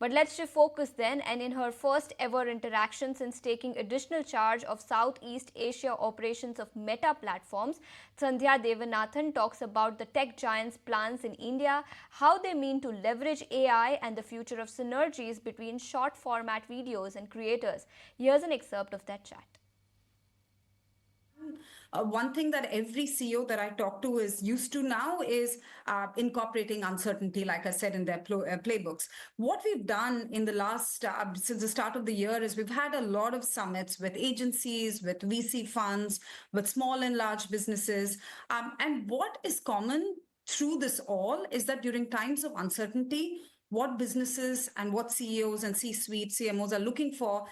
But let's shift focus then, and in her first ever interaction since taking additional charge of Southeast Asia operations of Meta Platforms, Sandhya Devenathan talks about the tech giant's plans in India, how they mean to leverage AI, and the future of synergies between short format videos and creators. Here's an excerpt of that chat. One thing that every CEO that I talk to is used to now is incorporating uncertainty, like I said, in their playbooks. What we've done in the last, since the start of the year, is we've had a lot of summits with agencies, with VC funds, with small and large businesses. And what is common through this all is that during times of uncertainty, what businesses and what CEOs and C-suite CMOs are looking for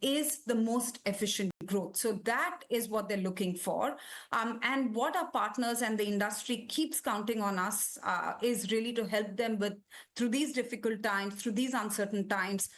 is the most efficient growth. So that is what they're looking for. And what our partners and the industry keeps counting on us is really to help them with through these difficult times, through these uncertain times,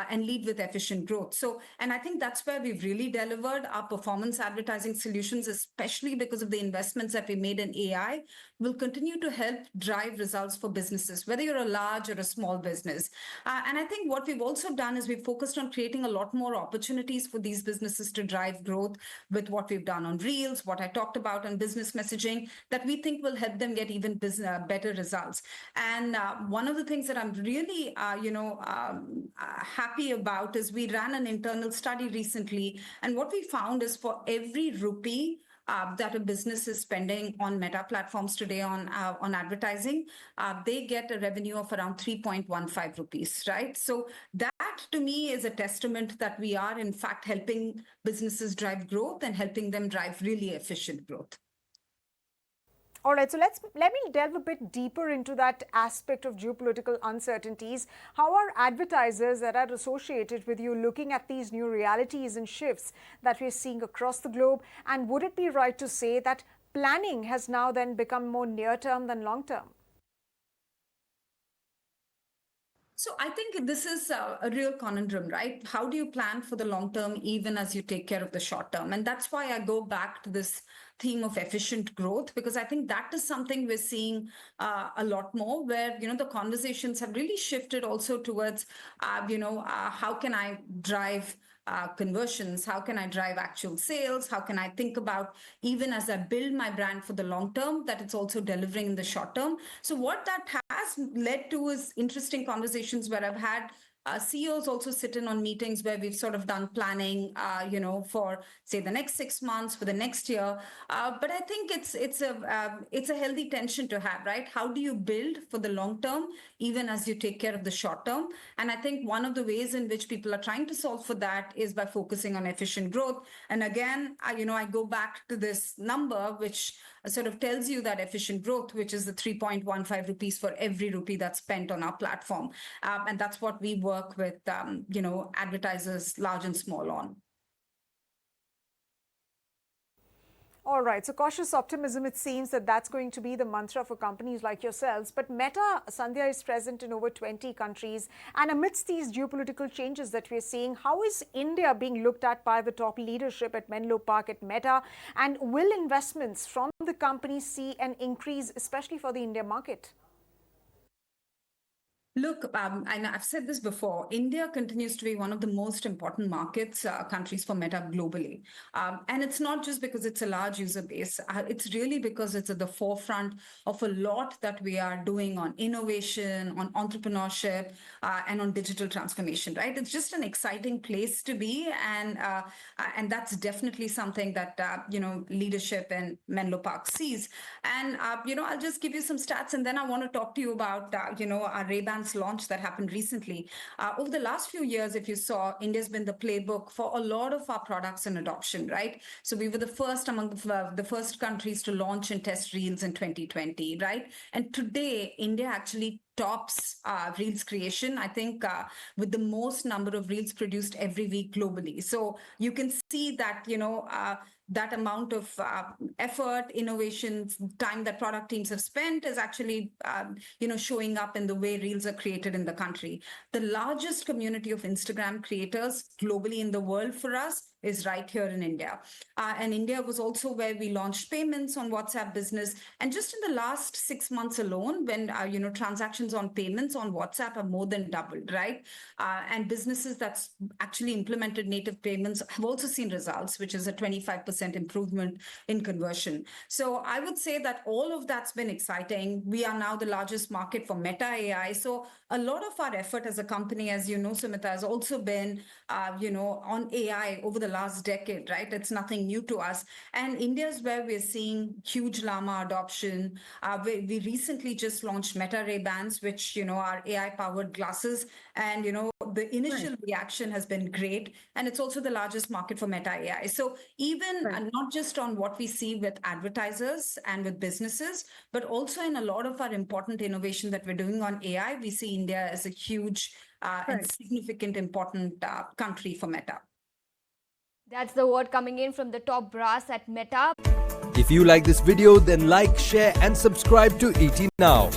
and lead with efficient growth. So, and I think that's where we've really delivered our performance advertising solutions, especially because of the investments that we made in AI, will continue to help drive results for businesses, whether you're a large or a small business. And I think what we've also done is we've focused on creating a lot more opportunities for these businesses to drive growth with what we've done on Reels, what I talked about on business messaging, that we think will help them get even better results. And one of the things that I'm really, happy about is we ran an internal study recently, and what we found is for every rupee that a business is spending on Meta platforms today on advertising, they get a revenue of around 3.15 rupees, right? So that to me is a testament that we are in fact helping businesses drive growth and helping them drive really efficient growth. All right, so let me delve a bit deeper into that aspect of geopolitical uncertainties. How are advertisers that are associated with you looking at these new realities and shifts that we're seeing across the globe? And would it be right to say that planning has now then become more near-term than long-term? So I think this is a real conundrum, right? How do you plan for the long term even as you take care of the short term? And that's why I go back to this theme of efficient growth, because I think that is something we're seeing a lot more, where the conversations have really shifted also towards how can I drive conversions, how can I drive actual sales, how can I think about, even as I build my brand for the long term, that it's also delivering in the short term. So what that has led to is interesting conversations where I've had CEOs also sit in on meetings where we've sort of done planning, for say the next 6 months, for the next year. But I think it's a healthy tension to have, right? How do you build for the long term, even as you take care of the short term? And I think one of the ways in which people are trying to solve for that is by focusing on efficient growth. And again, I go back to this number, which sort of tells you that efficient growth, which is the 3.15 rupees for every rupee that's spent on our platform. And that's what we work with, advertisers large and small on. All right, so cautious optimism, it seems that that's going to be the mantra for companies like yourselves. But Meta, Sandhya, is present in over 20 countries. And amidst these geopolitical changes that we're seeing, how is India being looked at by the top leadership at Menlo Park at Meta? And will investments from the company see an increase, especially for the India market? Look, and I've said this before, India continues to be one of the most important countries for Meta globally. And it's not just because it's a large user base. It's really because it's at the forefront of a lot that we are doing on innovation, on entrepreneurship, and on digital transformation, right? It's just an exciting place to be. And that's definitely something that, leadership in Menlo Park sees. And, I'll just give you some stats, and then I want to talk to you about, our Ray-Ban launch that happened recently. Over the last few years, if you saw, India's been the playbook for a lot of our products and adoption, right? So we were the first among the first countries to launch and test Reels in 2020, right? And today, India actually tops Reels creation, I think, with the most number of Reels produced every week globally. So you can see that, that amount of effort, innovation, time that product teams have spent is actually, showing up in the way reels are created in the country. The largest community of Instagram creators globally in the world for us is right here in India. And India was also where we launched payments on WhatsApp Business. And just in the last 6 months alone, when, transactions on payments on WhatsApp have more than doubled, right? And businesses that's actually implemented native payments have also seen results, which is a 25% improvement in conversion. So I would say that all of that's been exciting. We are now the largest market for Meta AI. So a lot of our effort as a company, as you know, Sumita, has also been, on AI over the last decade, right? It's nothing new to us. And India is where we're seeing huge Llama adoption. We recently just launched Meta Ray Bans, which, are AI-powered glasses. And, the initial reaction has been great. And it's also the largest market for Meta AI. So even not just on what we see with advertisers and with businesses, but also in a lot of our important innovation that we're doing on AI, we see India as a huge and significant important country for Meta. That's the word coming in from the top brass at Meta. If you like this video, then like, share and subscribe to ET Now.